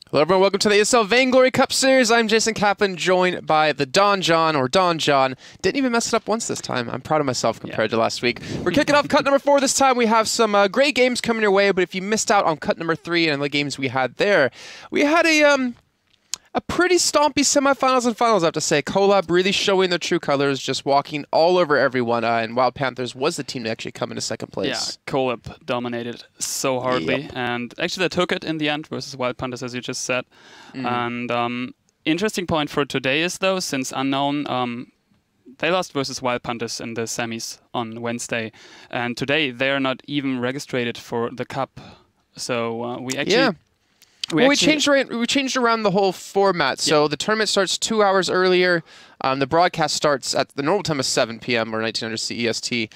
Hello everyone, welcome to the ESL Vainglory Cup Series. I'm Jason Kaplan, joined by the Don John. Didn't even mess it up once this time. I'm proud of myself compared to last week. We're kicking off cut number 4 this time. We have some great games coming your way, but if you missed out on cut number 3 and the games we had there, we had a pretty stompy semifinals and finals, I have to say. Collab really showing their true colors, just walking all over everyone, and Wild Panthers was the team to actually come into second place. Yeah, Collab dominated so hardly, and actually they took it in the end versus Wild Panthers, as you just said. And interesting point for today is, though, since Unknown, they lost versus Wild Panthers in the semis on Wednesday, and today they are not even registered for the cup. So we actually... Yeah. We changed around the whole format. So the tournament starts 2 hours earlier. The broadcast starts at the normal time of 7 p.m. or 1900 CEST.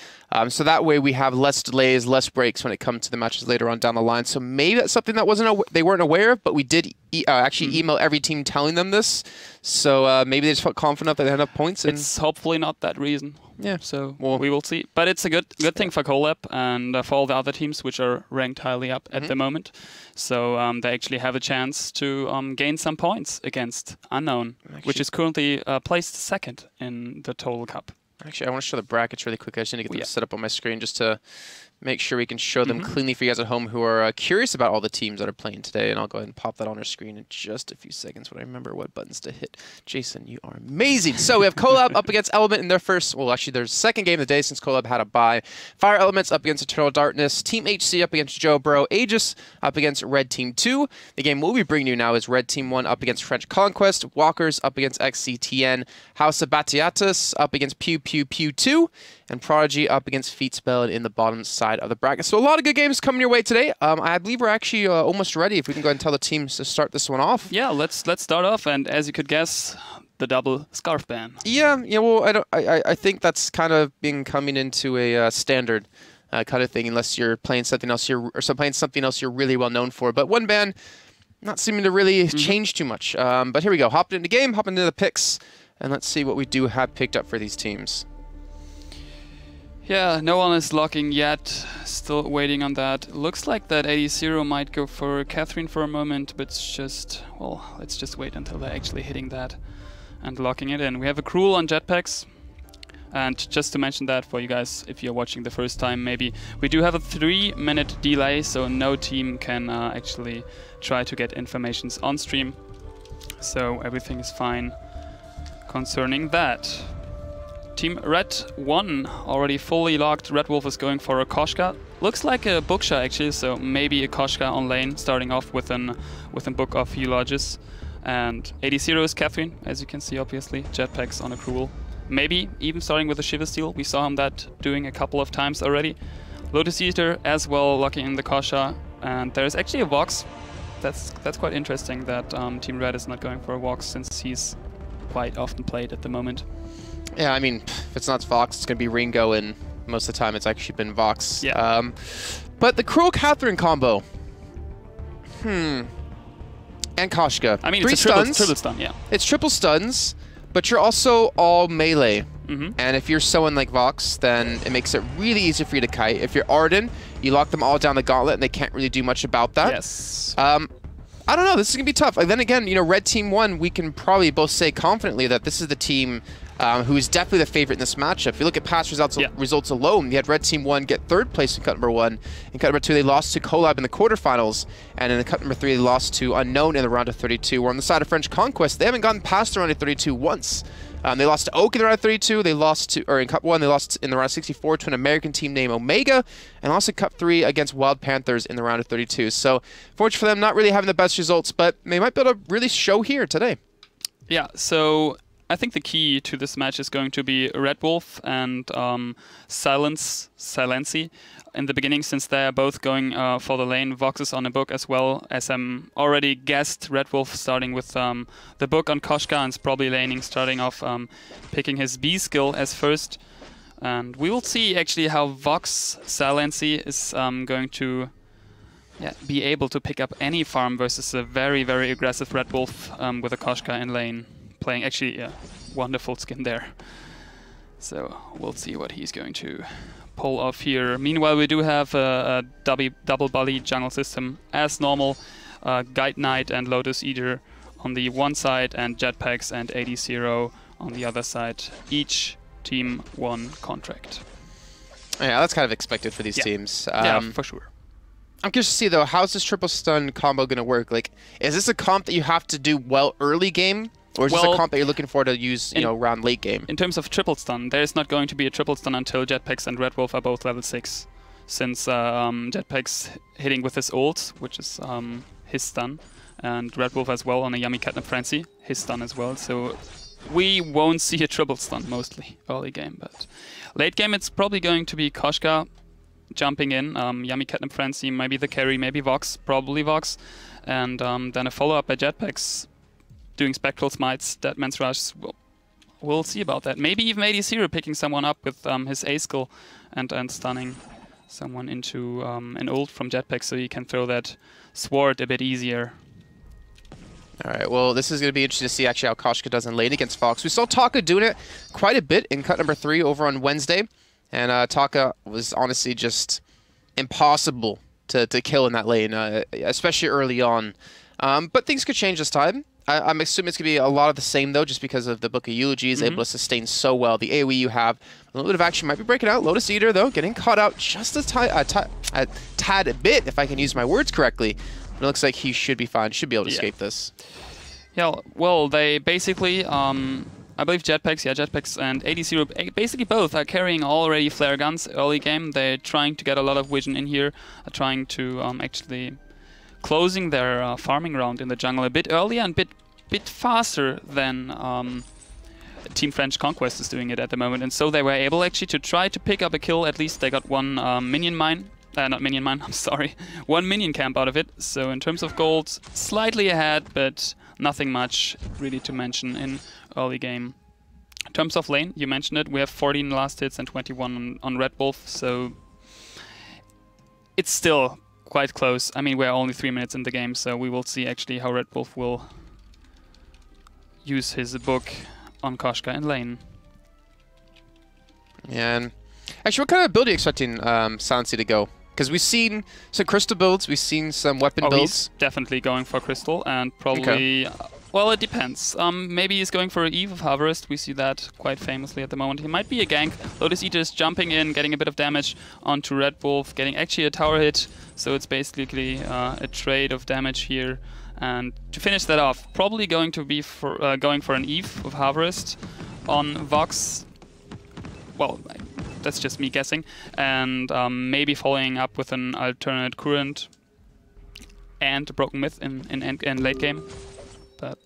So that way we have less delays, less breaks when it comes to the matches later on down the line. So maybe that's something that they weren't aware of, but we did actually email every team telling them this. So maybe they just felt confident that they had enough points. And it's hopefully not that reason. Yeah. So we will see. But it's a good thing for Collab and for all the other teams which are ranked highly up at the moment. So they actually have a chance to gain some points against Unknown, which is currently placed second in the total cup. Actually, I want to show the brackets really quick. I just need to get them set up on my screen just to make sure we can show them cleanly for you guys at home who are curious about all the teams that are playing today. And I'll go ahead and pop that on our screen in just a few seconds when I remember what buttons to hit. Jason, you are amazing. So we have Collab up against Element in their first, well, actually their second game of the day since Collab had a bye. Fire Elements up against Eternal Darkness. Team HC up against Joe Bro. Aegis up against Red Team 2. The game we'll be bringing you now is Red Team 1 up against French Conquest. Walkers up against XCTN. House of Batiatus up against Pew Pew Pew 2. And Prodigy up against Feetspell in the bottom side of the bracket. So a lot of good games coming your way today. I believe we're actually almost ready. If we can go ahead and tell the teams to start this one off. Yeah, let's start off. And as you could guess, the double scarf ban. Yeah. Well, I think that's kind of coming into a standard kind of thing, unless you're playing something else you're really well known for. But one ban, not seeming to really change too much. But here we go. Hopping into the game, hopping into the picks, and let's see what we do have picked up for these teams. Yeah, no one is locking yet. Still waiting on that. Looks like that 80 might go for Catherine for a moment, but it's just, well, let's just wait until they're actually hitting that and locking it in. We have a Cruel on jetpacks. And just to mention that for you guys, if you're watching the first time, maybe we do have a 3-minute delay, so no team can actually try to get informations on stream. So everything is fine concerning that. Team Red 1 already fully locked. Red Wolf is going for a Koshka. Looks like a Booksha actually, so maybe a Koshka on lane, starting off with an Book of Eulogies. And 80 is Catherine, as you can see obviously. Jetpacks on a Cruel. Maybe even starting with a Shiva Steel. We saw him doing a couple of times already. Lotus Eater as well, locking in the Kosha. And there's actually a Vox. That's quite interesting that Team Red is not going for a Vox, since he's quite often played at the moment. Yeah, I mean, if it's not Vox, it's going to be Ringo, and most of the time it's actually been Vox. Yeah. But the Cruel Catherine combo. And Koshka. I mean, Three it's a triple stun, yeah. It's triple stuns, but you're also all melee. And if you're someone like Vox, then it makes it really easy for you to kite. If you're Arden, you lock them all down the gauntlet, and they can't really do much about that. Yes. I don't know. This is going to be tough. And then again, Red Team 1, we can probably both say confidently that this is the team who is definitely the favorite in this matchup. If you look at past results alone, you had Red Team 1 get 3rd place in cut number 1. In cut number 2, they lost to Collab in the quarterfinals. And in the cut number 3, they lost to Unknown in the round of 32. Where on the side of French Conquest, they haven't gotten past the round of 32 once. They lost to Oak in the round of 32. They lost to, or in Cup 1, they lost in the round of 64 to an American team named Omega, and lost in Cup 3 against Wild Panthers in the round of 32. So, fortunate for them, not really having the best results, but they might be able to really show here today. Yeah, so I think the key to this match is going to be Red Wolf and Silency in the beginning, since they are both going for the lane. Vox is on a Book as well, as already guessed. Red Wolf starting with the Book on Koshka, and is probably laning, starting off picking his B skill as first. And we will see actually how Vox Silency is going to be able to pick up any farm versus a very, very aggressive Red Wolf with a Koshka in lane. Playing actually a wonderful skin there. So we'll see what he's going to pull off here. Meanwhile, we do have a double Bali jungle system as normal. Guide Knight and Lotus Eater on the one side, and Jetpacks and AD0 on the other side. Each team one contract. Yeah, that's kind of expected for these teams. Yeah, for sure. I'm curious to see, though, how's this triple stun combo going to work? Like, is this a comp that you have to do well early game? Or is this a comp that you're looking for to use, you know, around late game? In terms of triple stun, there's not going to be a triple stun until Jetpacks and Red Wolf are both level 6. Since Jetpacks hitting with his ult, which is his stun, and Red Wolf as well on a Yummy Catnip Frenzy, his stun as well. So we won't see a triple stun mostly early game, but late game it's probably going to be Koshka jumping in, Yummy Catnip Frenzy, maybe the carry, maybe Vox, probably Vox, and then a follow-up by Jetpacks doing Spectral Smites, Deadman's Rush. We'll see about that. Maybe even AD0 picking someone up with his A skill and stunning someone into an ult from Jetpack so you can throw that sword a bit easier. Alright, well, this is going to be interesting to see actually how Koshka does in lane against Fox. We saw Taka doing it quite a bit in cut number 3 over on Wednesday. And Taka was honestly just impossible to kill in that lane, especially early on. But things could change this time. I'm assuming it's going to be a lot of the same, though, just because of the Book of Eulogies, able to sustain so well. The AoE you have, a little bit of action might be breaking out. Lotus Eater, though, getting caught out just a tad bit, if I can use my words correctly. But it looks like he should be fine, should be able to escape this. Yeah, well, they basically... I believe Jetpacks and AD0, basically both, are carrying already flare guns early game. They're trying to get a lot of vision in here, trying to actually closing their farming round in the jungle a bit earlier and bit faster than Team French Conquest is doing it at the moment. And so they were able actually to try to pick up a kill. At least they got one minion mine. Not minion mine, I'm sorry. One minion camp out of it. So in terms of gold, slightly ahead, but nothing much really to mention in early game. In terms of lane, you mentioned it, we have 14 last hits and 21 on Red Wolf, so it's still quite close. I mean, we're only 3 minutes in the game, so we will see actually how Red Wolf will use his book on Koshka in lane. Yeah, and actually, what kind of ability are you expecting Sansi to go? Because we've seen some crystal builds, we've seen some weapon builds. He's definitely going for crystal, and probably... Well, it depends. Maybe he's going for Eve of Harvest. We see that quite famously at the moment. He might be a gank. Lotus Eater is jumping in, getting a bit of damage onto Red Wolf, getting actually a tower hit. So it's basically a trade of damage here. And to finish that off, probably going to be for going for an Eve of Harvest on Vox. Well, that's just me guessing. And maybe following up with an alternate current and a Broken Myth in late game. But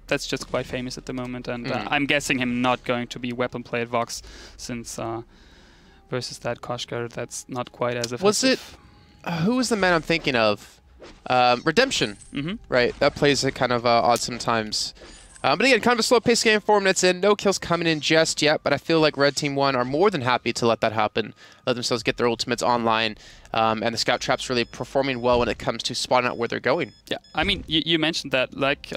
that's just quite famous at the moment, and I'm guessing him not going to be weapon play at Vox, since versus that Koshka, that's not quite as effective. Was it... who was the man I'm thinking of? Redemption, right? That plays it kind of odd sometimes. But again, kind of a slow-paced game, 4 minutes in. No kills coming in just yet, but I feel like Red Team 1 are more than happy to let that happen. Let themselves get their ultimates online. And the Scout Trap's really performing well when it comes to spotting out where they're going. Yeah, I mean, you mentioned that. Like,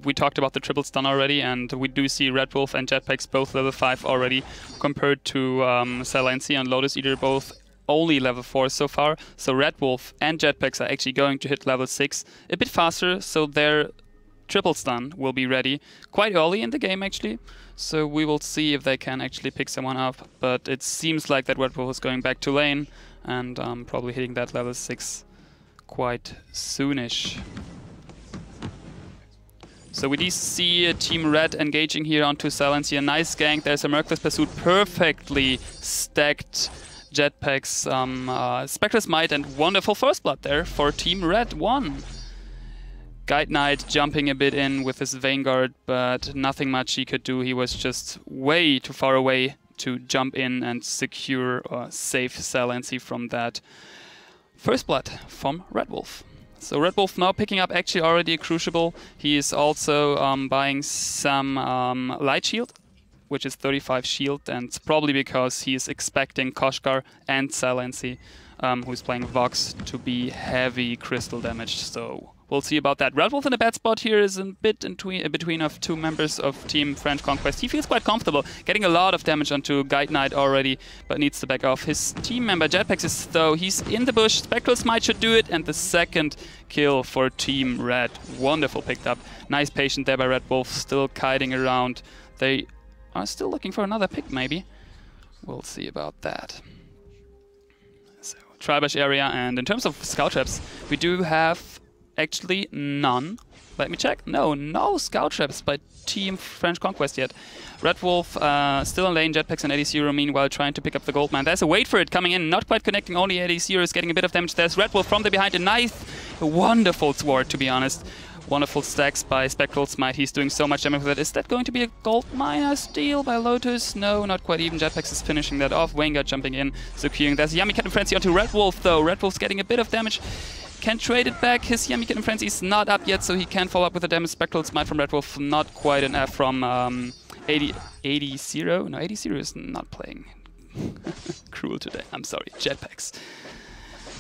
we talked about the triple stun already, and we do see Red Wolf and Jetpacks both level 5 already, compared to Silenci and Lotus Eater both only level 4 so far. So Red Wolf and Jetpacks are actually going to hit level 6 a bit faster, so their triple stun will be ready quite early in the game actually, so we will see if they can actually pick someone up, but it seems like that Red Wolf is going back to lane and probably hitting that level 6 quite soonish. So we do see Team Red engaging here onto Silenci, a nice gank. There's a Merciless Pursuit, perfectly stacked Jetpacks, Spectral Smite, and wonderful first blood there for Team Red 1. Guide Knight jumping a bit in with his Vanguard, but nothing much he could do. He was just way too far away to jump in and secure or save Silenci from that first blood from Red Wolf. So Red Wolf now picking up actually already a Crucible. He is also buying some Light Shield, which is 35 shield, and it's probably because he is expecting Koshkar and Silenci, who's playing Vox, to be heavy crystal damage. So we'll see about that. Red Wolf in a bad spot here is a bit in between of two members of Team French Conquest. He feels quite comfortable, getting a lot of damage onto Guide Knight already, but needs to back off. His team member Jetpacks is though, he's in the bush. Spectral Smite should do it, and the second kill for Team Red. Wonderful picked up. Nice patient there by Red Wolf, still kiting around. They are still looking for another pick, maybe. We'll see about that. So, Tribush area, and in terms of scout traps, we do have actually none. Let me check. No scout traps by Team French Conquest yet. Red Wolf still in lane, Jetpacks and 80 meanwhile trying to pick up the gold mine. There's a wait for it coming in, not quite connecting, only 80 is getting a bit of damage. There's Red Wolf from the behind, a wonderful sword, to be honest. Wonderful stacks by Spectral Smite. He's doing so much damage with it. Is that going to be a gold miner steal by Lotus? No, not quite even. Jetpacks is finishing that off. Vanguard jumping in, securing. There's Yummy Cat and Frenzy onto Red Wolf though. Red Wolf's getting a bit of damage. Can trade it back. His Yummy Cat and Frenzy is not up yet, so he can follow up with the damage. Spectral Smite from Red Wolf. Not quite an F from 80. No, 80 is not playing. Cruel today. I'm sorry. Jetpacks.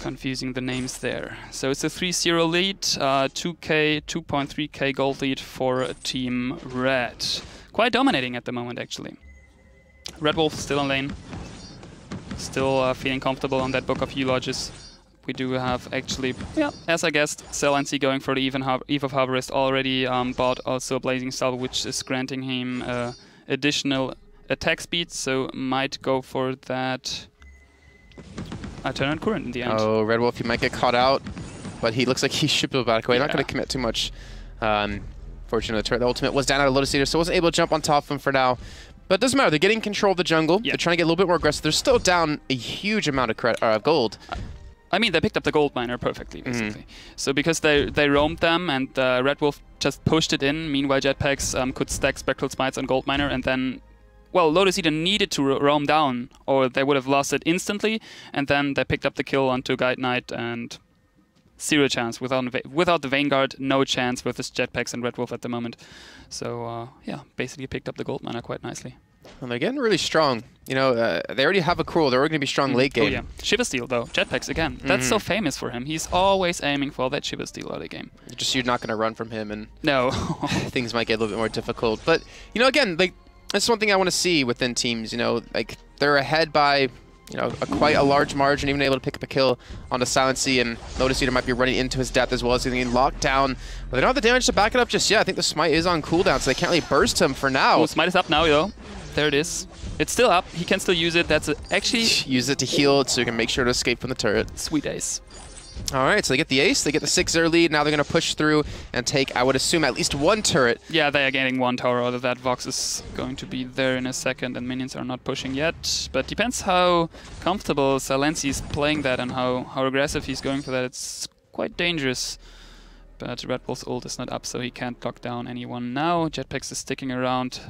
Confusing the names there. So it's a 3-0 lead, 2.3k gold lead for Team Red. Quite dominating at the moment, actually. Red Wolf still in lane, still feeling comfortable on that Book of Eulogies. We do have actually, yeah, as I guessed, Salency going for the Eve of Harvest, already bought also Blazing Salve, which is granting him additional attack speed, so might go for that. I turn on Current in the end. Oh, Red Wolf, he might get caught out, but he looks like he should be back away. Yeah. Not going to commit too much. Fortunately, the ultimate was down at a Lotus Eater, so wasn't able to jump on top of him for now. But it doesn't matter. They're getting control of the jungle. Yeah. They're trying to get a little bit more aggressive. They're still down a huge amount of gold. I mean, they picked up the gold miner perfectly, basically. So because they roamed them and Red Wolf just pushed it in, meanwhile Jetpacks could stack Spectral Smites on gold miner, and then, well, Lotus Eater needed to roam down or they would have lost it instantly, and then they picked up the kill onto Guide Knight and zero chance. Without the Vanguard, no chance with this Jetpacks and Red Wolf at the moment. So, yeah, basically picked up the gold miner quite nicely. And they're getting really strong. You know, they already have a Cruel. They're already going to be strong late game. Oh, yeah. Shiver Steel, though. Jetpacks, again. That's so famous for him. He's always aiming for that Shiver Steel early game. Just you're not going to run from him, and no. Things might get a little bit more difficult. But, you know, again, like, that's one thing I want to see within teams. You know, like, they're ahead by, you know, quite a large margin, even able to pick up a kill on the Silency, and Lotus Eater might be running into his death as well as getting locked down. But they don't have the damage to back it up just yet. I think the Smite is on cooldown, so they can't really burst him for now. Oh, Smite is up now, though. There it is. It's still up. He can still use it. That's actually... Use it to heal it so you can make sure to escape from the turret. Sweet ace. All right, so they get the ace. They get the 6-0 lead. Now they're going to push through and take, I would assume, at least one turret. Yeah, they are getting one tower out of that. Vox is going to be there in a second, and minions are not pushing yet. But depends how comfortable Salency is playing that and how aggressive he's going for that. It's quite dangerous. But Red Bull's ult is not up, so he can't lock down anyone now. Jetpacks is sticking around,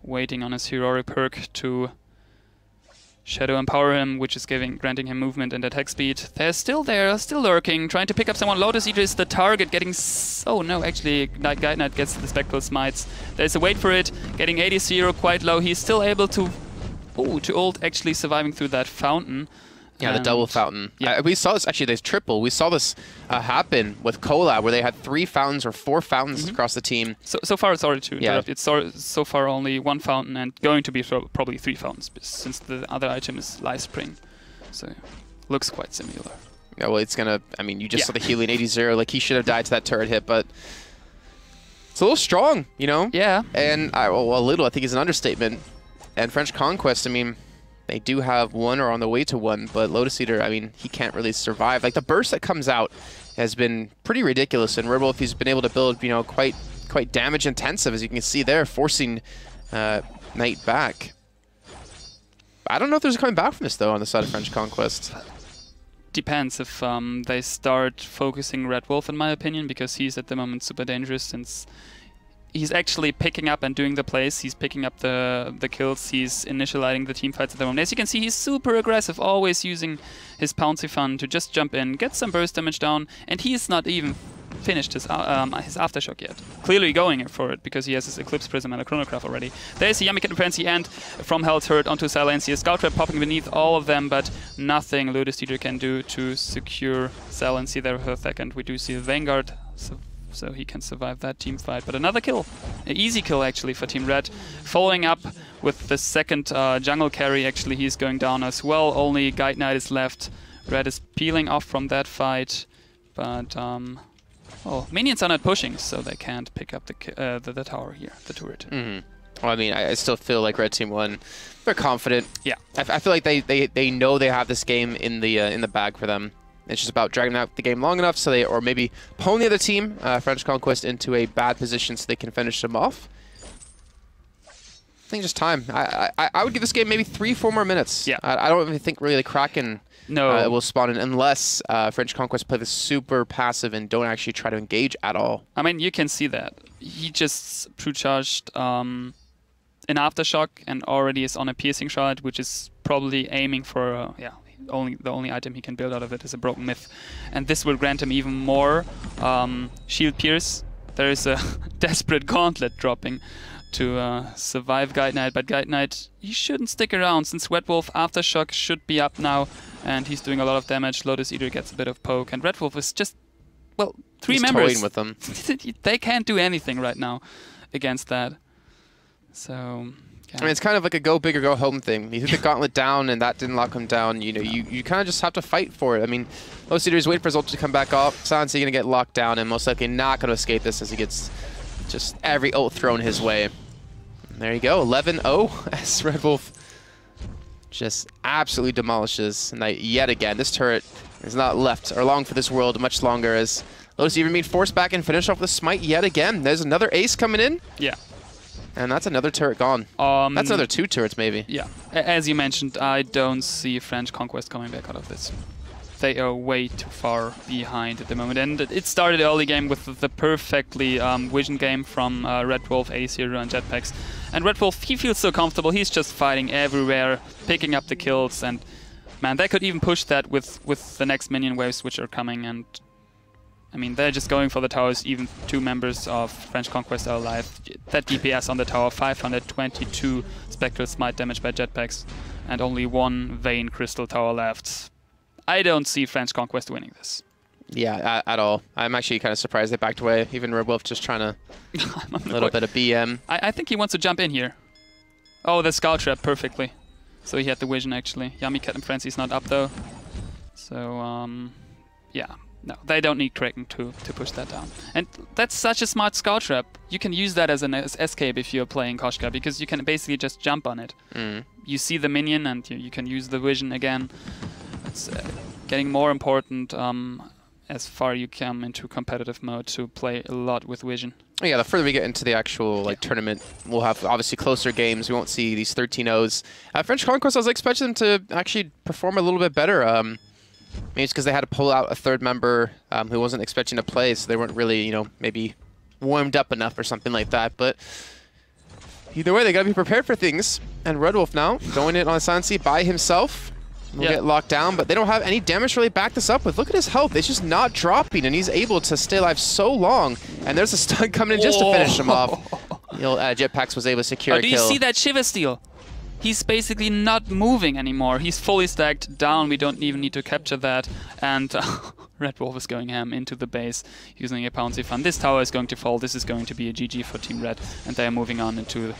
waiting on his heroic perk to Shadow Empower him, which is granting him movement and attack speed. They're still there, still lurking, trying to pick up someone. Lotus Eater is the target, getting... Oh no, actually, Guide Knight gets the Spectral Smites. There's a wait for it, getting 80 quite low. He's still able to... Oh, to ult, actually surviving through that fountain. Yeah, the double fountain. Yeah. We saw this, actually, there's triple. We saw this happen with Collab, where they had 3 fountains or 4 fountains across the team. So far, sorry to interrupt, it's so far only 1 fountain and going to be probably 3 fountains, since the other item is Life Spring. So, looks quite similar. Yeah, well, it's gonna, I mean, you just saw the healing 80, like he should have died to that turret hit, but it's a little strong, you know? Yeah. And, well, a little, I think is an understatement. And French Conquest, I mean, they do have 1 or on the way to 1, but Lotus Eater, I mean, he can't really survive. Like, the burst that comes out has been pretty ridiculous, and Red Wolf, he's been able to build, you know, quite damage intensive, as you can see there, forcing Knight back. I don't know if there's coming back from this, though, on the side of French Conquest. Depends if they start focusing Red Wolf, in my opinion, because he's at the moment super dangerous, since he's actually picking up and doing the plays. He's picking up the kills. He's initializing the team fights at the moment. As you can see, he's super aggressive, always using his Pouncy Fun to just jump in, get some burst damage down, and he's not even finished his Aftershock yet. Clearly going for it, because he has his Eclipse Prism and a Chronograph already. There's the Yummy Kitten Frenzy, and from Hell's Hurt onto Silency. A Scout Trap popping beneath all of them, but nothing Lotus Eater can do to secure Silency there for a second. We do see the Vanguard so he can survive that team fight. But another kill, an easy kill actually for Team Red. Following up with the second jungle carry, actually he's going down as well. Only Guide Knight is left. Red is peeling off from that fight, but well, minions are not pushing, so they can't pick up the tower here, the turret. Well, I mean, I still feel like Red Team won. They're confident. Yeah, I feel like they know they have this game in the bag for them. It's just about dragging out the game long enough so or maybe pulling the other team, French Conquest, into a bad position so they can finish them off. I think just time. I would give this game maybe 3-4 more minutes. Yeah. I don't even think really the Kraken will spawn in unless French Conquest play this super passive and don't actually try to engage at all. I mean, you can see that. He just pre-charged an Aftershock and already is on a piercing shot, which is probably aiming for, the only item he can build out of it is a Broken Myth. And this will grant him even more shield pierce. There is a desperate gauntlet dropping to survive Guide Knight, but Guide Knight, he shouldn't stick around since Red Wolf Aftershock should be up now and he's doing a lot of damage. Lotus Eater gets a bit of poke and Red Wolf is just, well, three members. Toying with them. They can't do anything right now against that. So, yeah. I mean, it's kind of like a go big or go home thing. You threw the gauntlet down and that didn't lock him down. You know, you kind of just have to fight for it. I mean, Lotus Eater is waiting for his ult to come back up. Silency going to get locked down and most likely not going to escape this as he gets just every ult thrown his way. And there you go, 11-0 as Red Wolf just absolutely demolishes Knight yet again. This turret is not left or long for this world much longer as Lotus even being forced back and finish off the smite yet again. There's another ace coming in. Yeah. And that's another turret gone. That's another 2 turrets maybe. Yeah. As you mentioned, I don't see French Conquest coming back out of this. They are way too far behind at the moment. And it started early game with the perfectly vision game from Red Wolf, Ace Hero and Jetpacks. And Red Wolf, he feels so comfortable. He's just fighting everywhere, picking up the kills. And man, they could even push that with the next minion waves which are coming. And I mean, they're just going for the towers. Even 2 members of French Conquest are alive. That DPS on the tower, 522 Spectral Smite damage by Jetpacks. And only 1 Vein Crystal Tower left. I don't see French Conquest winning this. Yeah, at all. I'm actually kind of surprised they backed away. Even Red Wolf just trying to a little bit of BM. I think he wants to jump in here. Oh, the Skull Trap perfectly. So he had the vision actually. Yummy Cat and Frenzy's not up though. So yeah. No, they don't need Kraken to push that down. And that's such a smart Skull Trap. You can use that as an escape if you're playing Koshka, because you can basically just jump on it. You see the minion and you can use the vision again. It's getting more important as far you come into competitive mode to play a lot with vision. Yeah, the further we get into the actual tournament, we'll have obviously closer games. We won't see these 13-0s. French Conquest, I was expecting them to actually perform a little bit better. Maybe it's because they had to pull out a 3rd member who wasn't expecting to play, so they weren't really, you know, maybe warmed up enough or something like that. But either way, they got to be prepared for things. And Red Wolf now going in on Silency by himself. Will get locked down, but they don't have any damage to really back this up with. Look at his health. It's just not dropping, and he's able to stay alive so long. And there's a stun coming in just to finish him off. You know, Jetpacks was able to secure a kill. Do you see that Shiver Steel? He's basically not moving anymore. He's fully stacked down. We don't even need to capture that. And Red Wolf is going ham into the base using a Pouncy Fun. This tower is going to fall. This is going to be a GG for Team Red. And they are moving on into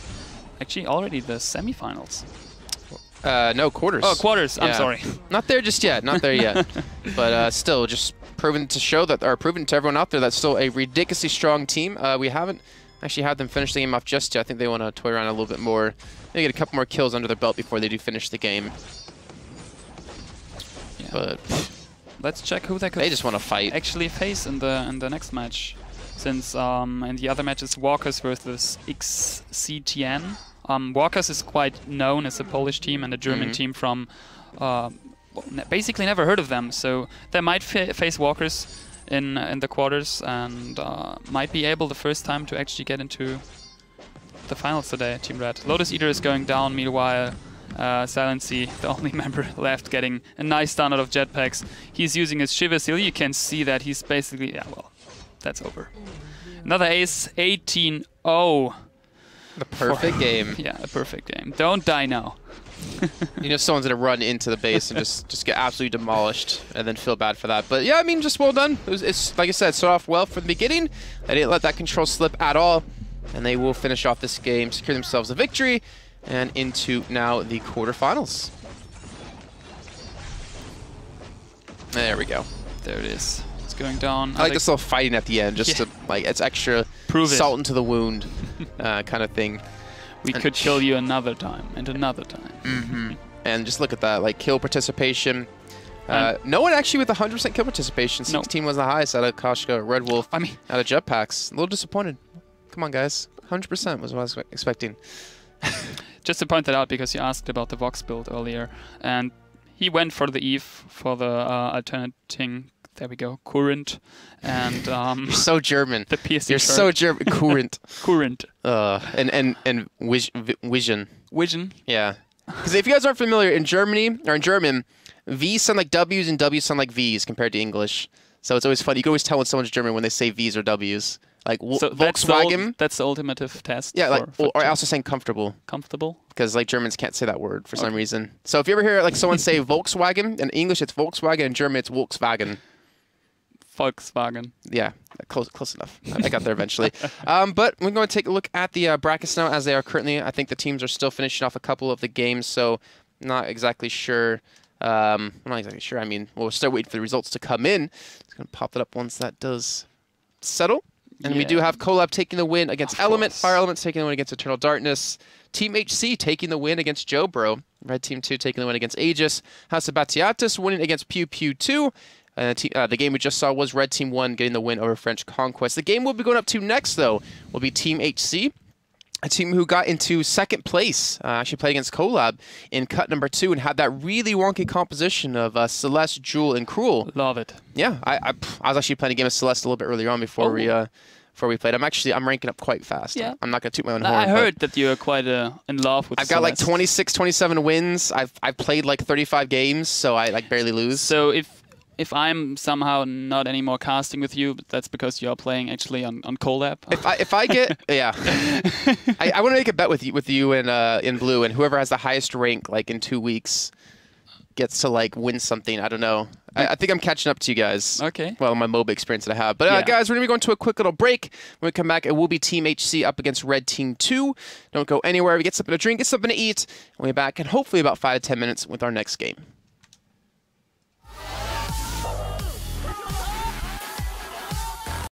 actually already the semifinals. No, quarters. Oh, quarters. Yeah. I'm sorry. Not there just yet. Not there yet. But still, just proven to show that, or proven to everyone out there, that's still a ridiculously strong team. We haven't actually had them finish the game off just yet. I think they want to toy around a little bit more. Maybe get a couple more kills under their belt before they do finish the game. Yeah. But let's check who they could. They just want to fight. Actually face in the next match, since in the other matches Walkers versus XCTN. Walkers is quite known as a Polish team and a German team from basically never heard of them, so they might face Walkers in the quarters and might be able the first time to actually get into the finals today, Team Red. Lotus Eater is going down, meanwhile Silency, the only member left, getting a nice stun out of Jetpacks. He's using his Shiver Seal. You can see that he's basically, yeah, well, that's over. Another ace, 18-0. The perfect game. Yeah, a perfect game. Don't die now. You know, someone's going to run into the base and just get absolutely demolished and then feel bad for that. But yeah, I mean, just well done. It's like I said, start off well from the beginning. They didn't let that control slip at all. And they will finish off this game, secure themselves a victory, and into now the quarterfinals. There we go. There it is. It's going down. I like this little fighting at the end, just to, like, it's extra salt into the wound kind of thing. We could kill you another time and another time. Mm-hmm. And just look at that, like, kill participation. No one actually with 100% kill participation. 16 was the highest out of Koshka, Red Wolf, out of Jetpacks. A little disappointed. Come on, guys. 100% was what I was expecting. Just to point that out, because you asked about the Vox build earlier, and he went for the Eve for the alternating. There we go, current, and you're so German. The PSD. You're so German. Current. Current. And vision. Vision. Yeah. Because if you guys aren't familiar, in Germany or in German, V's sound like W's and W's sound like V's compared to English. So it's always funny. You can always tell when someone's German when they say V's or W's. Like so Volkswagen. That's the ultimative test. Yeah, like or also saying comfortable. Comfortable. Because like Germans can't say that word for some reason. So if you ever hear like someone say Volkswagen, in English it's Volkswagen, in German it's Volkswagen. Yeah, close enough. I got there eventually. But we're going to take a look at the brackets now as they are currently. I think the teams are still finishing off a couple of the games, so not exactly sure. I'm not exactly sure. I mean, we'll start waiting for the results to come in. It's going to pop that up once that does settle. And we do have Collab taking the win against Element. Fire Element's taking the win against Eternal Darkness. Team HC taking the win against Joe Bro. Red Team 2 taking the win against Aegis. House of Batiatus winning against Pew Pew 2. The game we just saw was Red Team 1 getting the win over French Conquest. The game we'll be going up to next, though, will be Team HC. A team who got into second place, actually played against Collab in cut number 2 and had that really wonky composition of Celeste, Jewel, and Cruel. Love it. Yeah, I was actually playing a game of Celeste a little bit earlier on before we played. I'm ranking up quite fast. Yeah. I'm not going to toot my own horn. I heard that you're quite in love with Celeste. I've got like 26, 27 wins. I've played like 35 games, so I like barely lose. So if I'm somehow not anymore casting with you, that's because you're playing actually on Collab. If I get I want to make a bet with you in blue, and whoever has the highest rank like in 2 weeks gets to like win something. I don't know. I think I'm catching up to you guys. Okay. Well, my MOBA experience that I have. But guys, we're gonna be going to a quick little break. When we come back, it will be Team HC up against Red Team 2. Don't go anywhere. We get something to drink, get something to eat. We'll be back in hopefully about 5 to 10 minutes with our next game.